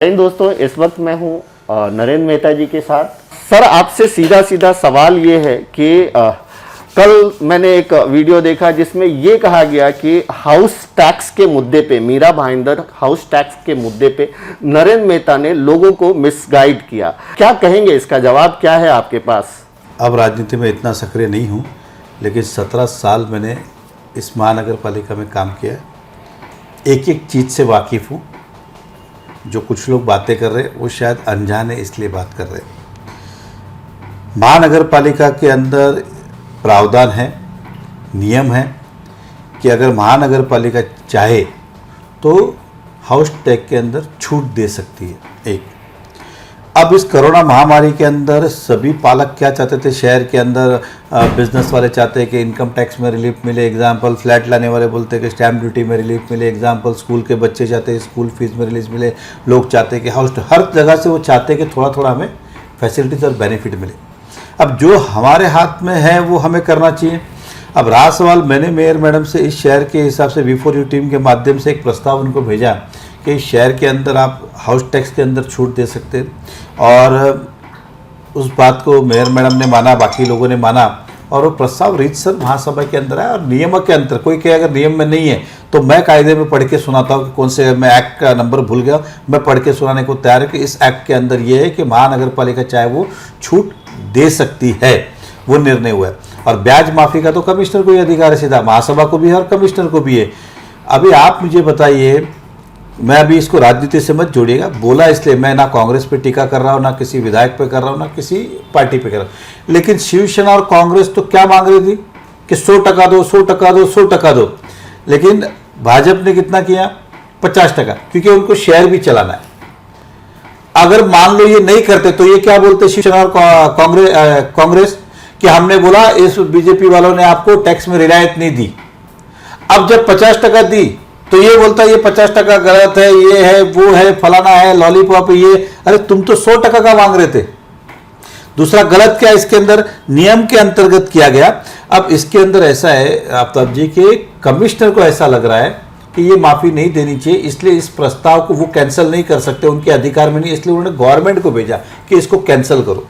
दोस्तों, इस वक्त मैं हूं नरेंद्र मेहता जी के साथ। सर, आपसे सीधा सीधा सवाल ये है कि कल मैंने एक वीडियो देखा जिसमें ये कहा गया कि हाउस टैक्स के मुद्दे पे, मीरा भाईंदर हाउस टैक्स के मुद्दे पे नरेंद्र मेहता ने लोगों को मिसगाइड किया। क्या कहेंगे, इसका जवाब क्या है आपके पास? अब राजनीति में इतना सक्रिय नहीं हूँ, लेकिन 17 साल मैंने इस महानगर पालिका में काम किया। एक एक चीज़ से वाकिफ़ हूँ। जो कुछ लोग बातें कर रहे हैं वो शायद अनजान है, इसलिए बात कर रहे हैं। महानगर पालिका के अंदर प्रावधान है, नियम है कि अगर महानगर पालिका चाहे तो हाउस टैक्स के अंदर छूट दे सकती है। एक अब इस कोरोना महामारी के अंदर सभी पालक क्या चाहते थे, शहर के अंदर बिजनेस वाले चाहते हैं कि इनकम टैक्स में रिलीफ मिले, एग्जाम्पल फ्लैट लाने वाले बोलते हैं कि स्टैम्प ड्यूटी में रिलीफ मिले, एग्जाम्पल स्कूल के बच्चे चाहते हैं स्कूल फीस में रिलीफ मिले, लोग चाहते हैं कि हाउस, हर जगह से वो चाहते हैं कि थोड़ा थोड़ा हमें फैसिलिटीज़ और बेनिफिट मिले। अब जो हमारे हाथ में है वो हमें करना चाहिए। अब रहा सवाल, मैंने मेयर मैडम से इस शहर के हिसाब से V4U टीम के माध्यम से एक प्रस्ताव उनको भेजा कि इस शहर के अंदर आप हाउस टैक्स के अंदर छूट दे सकते हैं, और उस बात को मेयर मैडम ने माना, बाकी लोगों ने माना, और वो प्रस्ताव रीतसर महासभा के अंदर है। और नियम के अंतर कोई कहे अगर नियम में नहीं है तो मैं कायदे में पढ़ के सुनाता हूँ कि कौन से, मैं एक्ट का नंबर भूल गया, मैं पढ़ के सुनाने को तैयार है कि इस एक्ट के अंदर ये है कि महानगर पालिका चाहे वो छूट दे सकती है, वो निर्णय हुआ है। और ब्याज माफ़ी का तो कमिश्नर को ही अधिकार है, सीधा महासभा को भी है और कमिश्नर को भी है। अभी आप मुझे बताइए, मैं अभी इसको राजनीति से मत जोड़िएगा, बोला इसलिए मैं ना कांग्रेस पे टीका कर रहा हूँ, ना किसी विधायक पे कर रहा हूँ, ना किसी पार्टी पे कर रहा हूँ, लेकिन शिवसेना और कांग्रेस तो क्या मांग रही थी कि 100% दो, 100% दो, 100% दो। लेकिन भाजपा ने कितना किया? 50%, क्योंकि उनको शहर भी चलाना है। अगर मान लो ये नहीं करते तो ये क्या बोलते शिवसेना और कांग्रेस कि हमने बोला इस बीजेपी वालों ने आपको टैक्स में रियायत नहीं दी। अब जब 50% दी तो ये बोलता है ये 50% गलत है, ये है, वो है, फलाना है, लॉलीपॉप ये। अरे तुम तो 100% का मांग रहे थे। दूसरा गलत क्या इसके अंदर, नियम के अंतर्गत किया गया। अब इसके अंदर ऐसा है आफ्ताब जी कि कमिश्नर को ऐसा लग रहा है कि ये माफी नहीं देनी चाहिए, इसलिए इस प्रस्ताव को वो कैंसिल नहीं कर सकते, उनके अधिकार में नहीं, इसलिए उन्होंने गवर्नमेंट को भेजा कि इसको कैंसिल करो।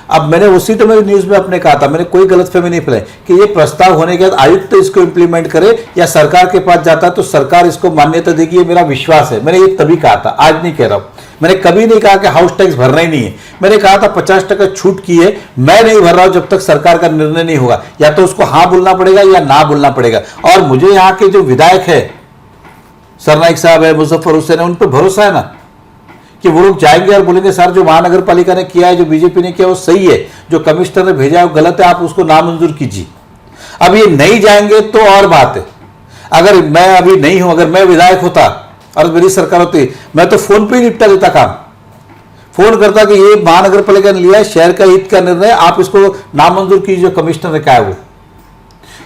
अब मैंने उसी तो मेरी न्यूज़ में अपने कहा था, मैंने कोई गलतफहमी नहीं फैलाई कि ये प्रस्ताव होने के बाद आयुक्त तो इसको इंप्लीमेंट करे या सरकार के पास जाता है तो सरकार इसको मान्यता देगी, ये मेरा विश्वास है। मैंने ये तभी कहा था, आज नहीं कह रहा हूँ। मैंने कभी नहीं कहा कि हाउस टैक्स भरना ही नहीं है। मैंने कहा था 50% छूट की है, मैं नहीं भर रहा हूं जब तक सरकार का निर्णय नहीं होगा। या तो उसको हाँ बोलना पड़ेगा या ना बोलना पड़ेगा। और मुझे यहाँ के जो विधायक है, सरनाइक साहब है, मुजफ्फर हुसैन है, उन पर भरोसा है ना कि वो लोग जाएंगे और बोलेंगे सर जो महानगर पालिका ने किया है, जो बीजेपी ने किया वो सही है, जो कमिश्नर ने भेजा है वो गलत है, आप उसको नामंजूर कीजिए। अब ये नहीं जाएंगे तो और बात है। अगर मैं अभी नहीं हूं, अगर मैं विधायक होता और मेरी सरकार होती, मैं तो फोन पे ही निपटा देता काम। फोन करता कि ये महानगर पालिका ने लिया है, शहर का हित का निर्णय, आप इसको नामंजूर कीजिए, जो कमिश्नर ने कहा है वो।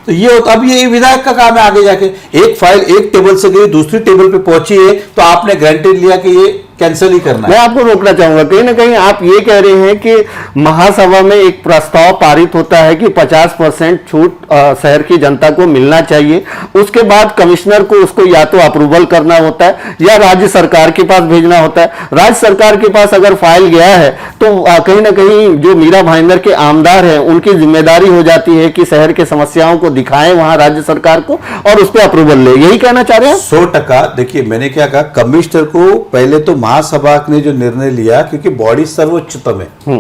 तो ये होता। अब ये विधायक का काम है आगे जाके, एक फाइल एक टेबल से गई दूसरी टेबल पे पहुंची है तो आपने गारंटी लिया कि ये कैंसिल ही करना है। मैं आपको रोकना चाहूंगा, कहीं ना कहीं आप ये कह रहे हैं कि महासभा में एक प्रस्ताव पारित होता है कि 50% छूट शहर की जनता को मिलना चाहिए, उसके बाद कमिश्नर को उसको या तो अप्रूवल करना होता है या राज्य सरकार के पास भेजना होता है। राज्य सरकार के पास अगर फाइल गया है तो कहीं ना कहीं जो मीरा भाईंदर के आमदार हैं उनकी जिम्मेदारी हो जाती है कि शहर के समस्याओं को दिखाएं वहां राज्य सरकार को और उस पर अप्रूवल ले। यही कहना चाह रहे हैं? 100%। देखिए मैंने क्या कहा, कमिश्नर को पहले तो महासभा ने जो निर्णय लिया, क्योंकि बॉडी सर्वोच्चतम है,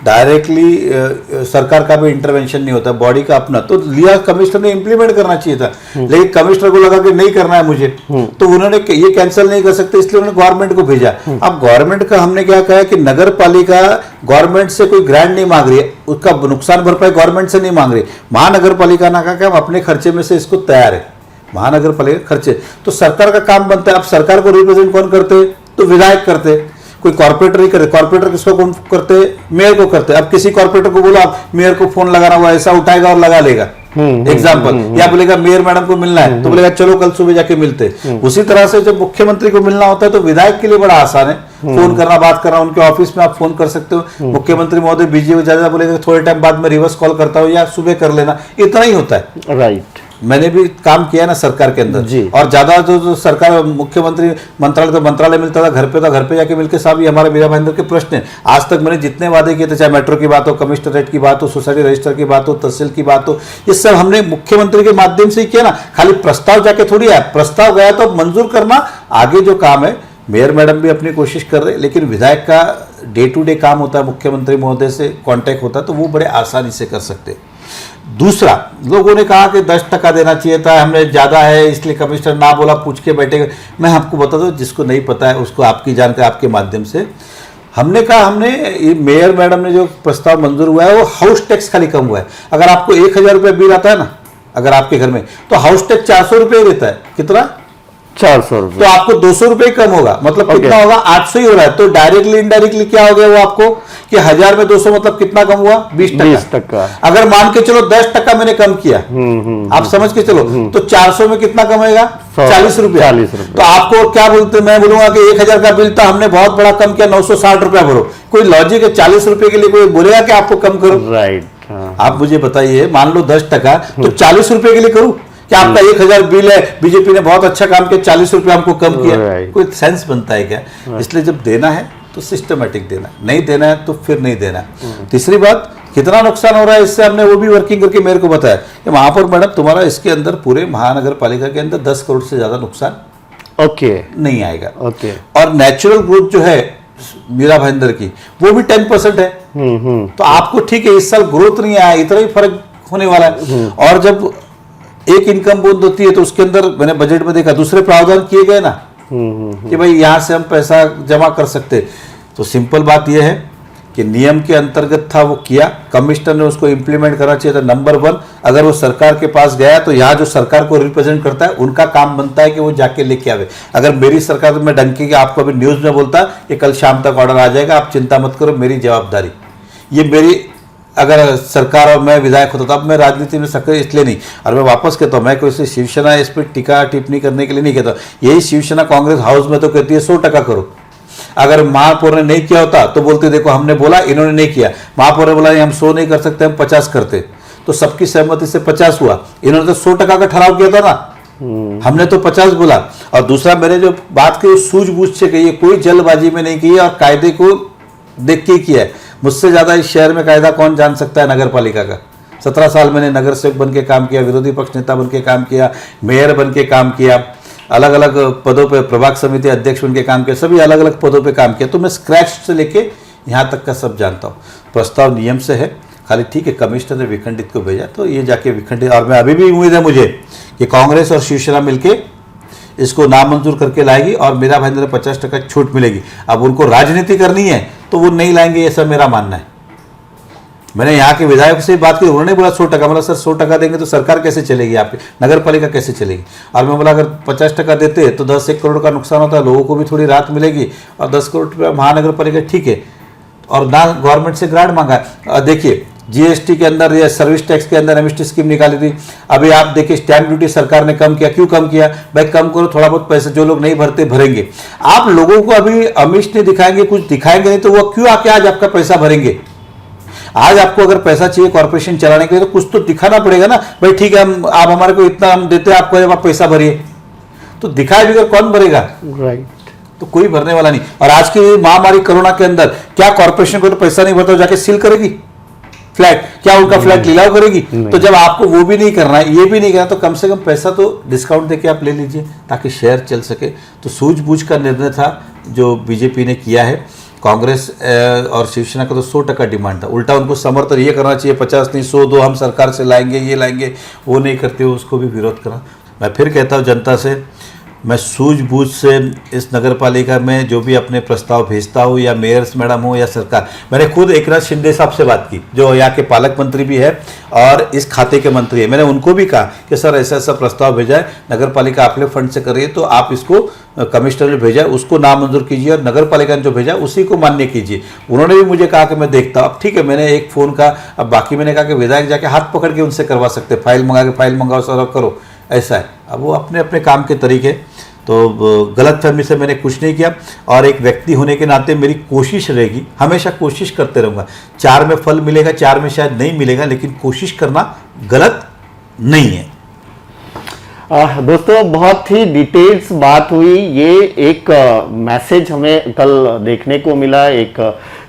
डायरेक्टली सरकार का भी इंटरवेंशन नहीं होता, बॉडी का अपना, तो लिया कमिश्नर ने इंप्लीमेंट करना चाहिए था। लेकिन कमिश्नर को लगा कि नहीं करना है मुझे, तो उन्होंने ये कैंसिल नहीं कर सकते, इसलिए उन्होंने गवर्नमेंट को भेजा। अब गवर्नमेंट का हमने क्या कहा कि नगर पालिका गवर्नमेंट से कोई ग्रांट नहीं मांग रही है, उसका नुकसान भरपाई गवर्नमेंट से नहीं मांग रही। महानगर पालिका ने कहा कि हम अपने खर्चे में से इसको तैयार है, महानगर पालिका खर्चे, तो सरकार का काम बनता है। अब सरकार को रिप्रेजेंट कौन करते हैं? तो विधायक करते, कोई कॉर्पोरेटर ही करे। कॉर्पोरेटर किसको कौन करते? मेयर को करते। अब किसी कॉर्पोरेटर को बोलो आप मेयर को फोन लगाना हुआ, ऐसा उठाएगा और लगा लेगा एग्जाम्पल, या बोलेगा मेयर मैडम को मिलना है तो बोलेगा चलो कल सुबह जाके मिलते। उसी तरह से जब मुख्यमंत्री को मिलना होता है तो विधायक के लिए बड़ा आसान है, फोन करना, बात करना, उनके ऑफिस में आप फोन कर सकते हो। मुख्यमंत्री महोदय बिजी हो जाएगा, बोलेगा थोड़े टाइम बाद में रिवर्स कॉल करता हूँ या सुबह कर लेना, इतना ही होता है। राइट। मैंने भी काम किया ना सरकार के अंदर जी। और ज्यादा जो सरकार मुख्यमंत्री मंत्रालय तो मंत्रालय मिलता था, घर पे जाके मिलकर साहब ये हमारे मीरा भाईंदर के प्रश्न है। आज तक मैंने जितने वादे किए थे, चाहे मेट्रो की बात हो, कमिश्नरेट की बात हो, सोसाइटी रजिस्टर की बात हो, तहसील की बात हो, ये सब हमने मुख्यमंत्री के माध्यम से ही किया ना। खाली प्रस्ताव जाके थोड़ी आया, प्रस्ताव गया तो मंजूर करना, आगे जो काम है मेयर मैडम भी अपनी कोशिश कर रहे हैं, लेकिन विधायक का डे टू डे काम होता है, मुख्यमंत्री महोदय से कांटेक्ट होता है, तो वो बड़े आसानी से कर सकते हैं। दूसरा, लोगों ने कहा कि 10% देना चाहिए था, हमने ज़्यादा है इसलिए कमिश्नर ना बोला, पूछ के बैठेगा। मैं आपको बता दूं, जिसको नहीं पता है उसको आपकी जानकारी आपके माध्यम से, हमने कहा हमने ये मेयर मैडम ने जो प्रस्ताव मंजूर हुआ है वो हाउस टैक्स खाली कम हुआ है। अगर आपको 1000 रुपये बिल आता है ना, अगर आपके घर में, तो हाउस टैक्स 400 रुपये देता है। कितना? 400 रुपये। तो आपको 200 रुपये कम होगा, मतलब कितना होगा? 800 ही हो रहा है। तो डायरेक्टली इनडायरेक्टली क्या हो गया वो आपको कि 1000 में 200 मतलब कितना कम हुआ? 20%। अगर मान के चलो 10% मैंने कम किया, आप समझ के चलो, तो 400 में कितना कम होगा? 40 रुपया। तो आपको क्या बोलते, मैं बोलूंगा कि 1000 का बिल था, हमने बहुत बड़ा कम किया, 960 रुपया भरो। कोई लॉजिक है? 40 रुपए के लिए कोई बोलेगा कि आपको कम करो? राइट। आप मुझे बताइए, मान लो 10%, तो 40 रुपए के लिए करूं कि आपका 1000 बिल है, बीजेपी ने बहुत अच्छा काम किया, 40 रुपए हमको कम किया? कोई सेंस बनता है क्या? इसलिए जब देना है तो सिस्टमेटिक देना, नहीं देना है तो फिर नहीं देना। तीसरी बात, कितना नुकसान हो रहा है इससे, हमने वो भी वर्किंग करके मेरे को बताया कि वहां पर मैडम तुम्हारा इसके अंदर पूरे महानगर पालिका के अंदर 10 करोड़ से ज्यादा नुकसान नहीं आएगा। और नेचुरल ग्रोथ जो है मीरा भाईंदर की, वो भी 10% है। तो आपको ठीक है, इस साल ग्रोथ नहीं आया, इतना ही फर्क होने वाला है। और जब एक इनकम बूंद होती है तो उसके अंदर मैंने बजट में देखा दूसरे प्रावधान किए गए ना कि भाई यहां से हम पैसा जमा कर सकते। तो सिंपल बात यह है कि नियम के अंतर्गत था वो किया, कमिश्नर ने उसको इंप्लीमेंट करना चाहिए था। नंबर 1, अगर वो सरकार के पास गया तो यहाँ जो सरकार को रिप्रेजेंट करता है उनका काम बनता है कि वो जाके लेके आवे। अगर मेरी सरकार, तो मैं डंके के आपको अभी न्यूज में बोलता कि कल शाम तक ऑर्डर आ जाएगा, आप चिंता मत करो, मेरी जवाबदारी ये मेरी। अगर सरकार और मैं विधायक होता तब मैं राजनीति में सक्रिय इसलिए नहीं। और मैं वापस कहता हूँ, मैं कोई से शिवसेना इस पर टीका टिप्पणी करने के लिए नहीं कहता। यही शिवसेना कांग्रेस हाउस में तो कहती है 100% करो। अगर महापौर ने नहीं किया होता तो बोलते देखो हमने बोला, इन्होंने नहीं किया। महापौर ने बोला हम 100 नहीं कर सकते, हम 50 करते, तो सबकी सहमति से 50 हुआ। इन्होंने तो 100% का ठहराव किया था ना, हमने तो 50 बोला। और दूसरा, मैंने जो बात की सूझबूझ से कही है, कोई जल्दबाजी में नहीं की है और कायदे को देख के किया है। मुझसे ज्यादा इस शहर में कायदा कौन जान सकता है नगर पालिका का? 17 साल मैंने नगर सेवक बन के काम किया, विरोधी पक्ष नेता बन के काम किया, मेयर बन के काम किया, अलग अलग पदों पे प्रभाग समिति अध्यक्ष बन के काम किया, सभी अलग अलग पदों पे काम किया। तो मैं स्क्रैच से लेके यहाँ तक का सब जानता हूँ। प्रस्ताव नियम से है, खाली ठीक है कमिश्नर ने विखंडित को भेजा तो ये जाके विखंडित। और मैं अभी भी उम्मीद है मुझे कि कांग्रेस और शिवसेना मिलके इसको नामंजूर करके लाएगी और मीरा भाईंदर 50% छूट मिलेगी। अब उनको राजनीति करनी है तो वो नहीं लाएंगे, ऐसा मेरा मानना है। मैंने यहाँ के विधायक से बात की, उन्होंने बोला 100%। बोला सर 100% देंगे तो सरकार कैसे चलेगी, आपकी नगर पालिका कैसे चलेगी? और मैं बोला अगर 50% देते तो 10-1 करोड़ का नुकसान होता है, लोगों को भी थोड़ी राहत मिलेगी। और 10 करोड़ रुपया महानगर पालिका ठीक है, और ना गवर्नमेंट से ग्रांट मांगा। देखिए जीएसटी के अंदर या सर्विस टैक्स के अंदर एमएसटी स्कीम निकाली थी, अभी आप देखिए स्टैंप ड्यूटी सरकार ने कम किया। क्यों कम किया? भाई कम करो, थोड़ा बहुत पैसे जो लोग नहीं भरते भरेंगे। आप लोगों को अभी अमित ने दिखाएंगे, कुछ दिखाएंगे नहीं, तो वो क्यों आके आज आपका पैसा भरेंगे? आज आपको अगर पैसा चाहिए कॉर्पोरेशन चलाने के लिए तो कुछ तो दिखाना पड़ेगा ना। भाई ठीक है, हम आप हमारे को इतना हम देते हैं, आपको आप पैसा भरिए, तो दिखाए बगैर कौन भरेगा? राइट। तो कोई भरने वाला नहीं। और आज की महामारी कोरोना के अंदर क्या कॉर्पोरेशन को तो पैसा नहीं भरता जाके सील करेगी फ्लैट? क्या उनका फ्लैट लिलाव करेगी? तो जब आपको वो भी नहीं करना है, ये भी नहीं करना, तो कम से कम पैसा तो डिस्काउंट देके आप ले लीजिए ताकि शेयर चल सके। तो सूझबूझ का निर्णय था जो बीजेपी ने किया है। कांग्रेस और शिवसेना का तो 100% डिमांड था, उल्टा उनको समर्थन ये करना चाहिए 50 नहीं 100 दो, हम सरकार से लाएंगे, ये लाएंगे, वो नहीं करते हो, उसको भी विरोध करा। मैं फिर कहता हूँ जनता से, मैं सूझबूझ से इस नगर पालिका में जो भी अपने प्रस्ताव भेजता हूँ, या मेयर्स मैडम हो या सरकार, मैंने खुद एकनाथ शिंदे साहब से बात की जो यहाँ के पालक मंत्री भी है और इस खाते के मंत्री है। मैंने उनको भी कहा कि सर ऐसा ऐसा प्रस्ताव भेजा है, नगर पालिका अपने फंड से कर रही है, तो आप इसको कमिश्नर ने भेजा उसको नामंजूर कीजिए और नगर पालिका ने जो भेजा उसी को मान्य कीजिए। उन्होंने भी मुझे कहा कि मैं देखता हूँ। अब ठीक है, मैंने एक फ़ोन का, अब बाकी मैंने कहा कि विधायक जाके हाथ पकड़ के उनसे करवा सकते, फाइल मंगा के फाइल मंगाओ सर करो, ऐसा है। अब वो अपने अपने काम के तरीके, तो गलतफहमी से मैंने कुछ नहीं किया। और एक व्यक्ति होने के नाते मेरी कोशिश रहेगी, हमेशा कोशिश करते रहूँगा। 4 में फल मिलेगा, 4 में शायद नहीं मिलेगा, लेकिन कोशिश करना गलत नहीं है। दोस्तों बहुत ही डिटेल्स बात हुई। ये एक मैसेज हमें कल देखने को मिला एक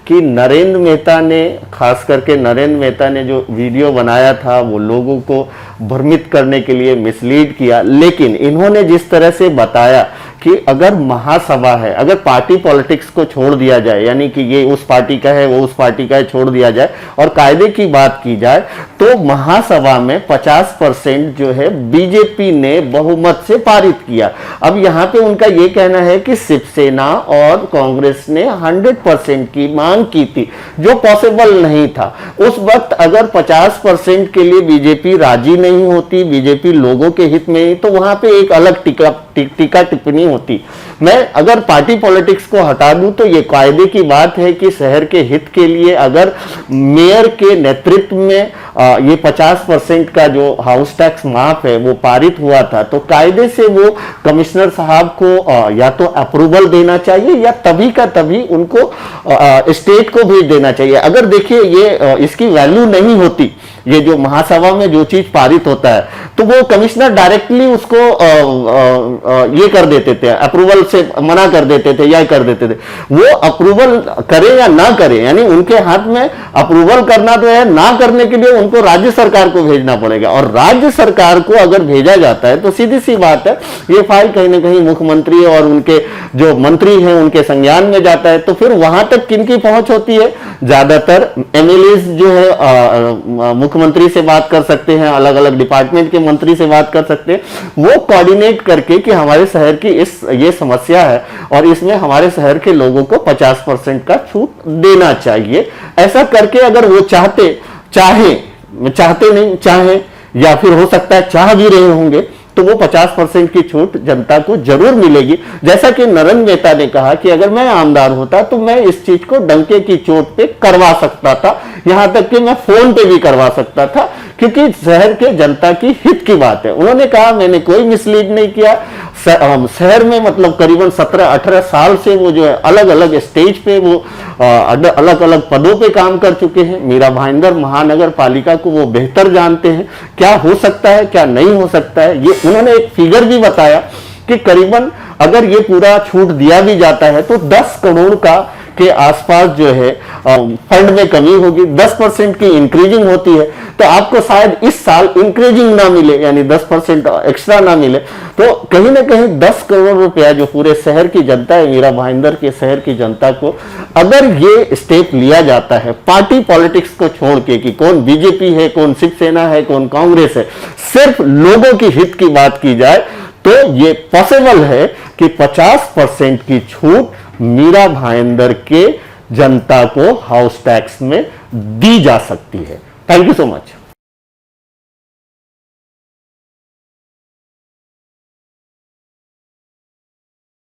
कि नरेंद्र मेहता ने, खास करके नरेंद्र मेहता ने जो वीडियो बनाया था वो लोगों को भ्रमित करने के लिए मिसलीड किया। लेकिन इन्होंने जिस तरह से बताया कि अगर महासभा है, अगर पार्टी पॉलिटिक्स को छोड़ दिया जाए, यानी कि ये उस पार्टी का है वो उस पार्टी का है, छोड़ दिया जाए और कायदे की बात की जाए, तो महासभा में 50% जो है बीजेपी ने बहुमत से पारित किया। अब यहाँ पे उनका ये कहना है कि शिवसेना और कांग्रेस ने 100% की मांग की थी, जो पॉसिबल नहीं था। उस वक्त अगर 50% के लिए बीजेपी राजी नहीं होती, बीजेपी लोगों के हित में, तो वहां पे एक अलग टीका टिप्पणी होती। मैं अगर पार्टी पॉलिटिक्स को हटा दूं तो ये कायदे की बात है कि शहर के हित के लिए अगर मेयर के नेतृत्व में ये 50% का जो हाउस टैक्स माफ है वो पारित हुआ था, तो कायदे से वो कमिश्नर साहब को या तो अप्रूवल देना चाहिए या तभी का तभी उनको स्टेट को भेज देना चाहिए। अगर देखिए ये इसकी वैल्यू नहीं होती, ये जो महासभा में जो चीज पारित होता है, तो वो कमिश्नर डायरेक्टली उसको ये कर देते थे, अप्रूवल से मना कर देते थे या कर देते थे। वो अप्रूवल करे या ना करे, यानी उनके हाथ में अप्रूवल करना तो है, ना करने के लिए उनको राज्य सरकार को भेजना पड़ेगा। और राज्य सरकार को अगर भेजा जाता है तो सीधी सी बात है, ये फाइल कहीं ना कहीं मुख्यमंत्री और उनके जो मंत्री हैं उनके संज्ञान में जाता है। तो फिर वहां तक किनकी पहुंच होती है? ज्यादातर एमएलए जो है मुख्यमंत्री से बात कर सकते हैं, अलग अलग डिपार्टमेंट के मंत्री से बात कर सकते हैं, वो कोऑर्डिनेट करके कि हमारे शहर की ये समस्या है और इसमें हमारे शहर के लोगों को 50% का छूट देना चाहिए। ऐसा करके अगर वो चाहते नहीं चाहे, या फिर हो सकता है चाह भी रहे होंगे, तो वो 50% की छूट जनता को जरूर मिलेगी। जैसा कि नरेंद्र मेहता ने कहा कि अगर मैं आमदार होता तो मैं इस चीज को डंके की चोट पे करवा सकता था, यहां तक कि मैं फोन पे भी करवा सकता था, क्योंकि शहर के जनता की हित की बात है। उन्होंने कहा मैंने कोई मिसलीड नहीं किया। शहर में मतलब करीबन 17-18 साल से वो जो है अलग अलग स्टेज पे वो अलग अलग पदों पे काम कर चुके हैं। मीरा भाईंदर महानगर पालिका को वो बेहतर जानते हैं, क्या हो सकता है क्या नहीं हो सकता है। ये उन्होंने एक फिगर भी बताया कि करीबन अगर ये पूरा छूट दिया भी जाता है तो 10 करोड़ का के आसपास जो है फंड में कमी होगी। 10% की इंक्रीजिंग होती है, तो आपको शायद इस साल इंक्रीजिंग ना मिले, यानी 10% एक्स्ट्रा ना मिले। तो कहीं ना कहीं 10 करोड़ रुपया जो पूरे शहर की जनता है, मीरा भाईंदर के शहर की जनता को, अगर ये स्टेप लिया जाता है पार्टी पॉलिटिक्स को छोड़ के कि कौन बीजेपी है, कौन शिवसेना है, कौन कांग्रेस है, सिर्फ लोगों की हित की बात की जाए, तो ये पॉसिबल है कि 50% की छूट मीरा भाईंदर के जनता को हाउस टैक्स में दी जा सकती है। Thank you so much.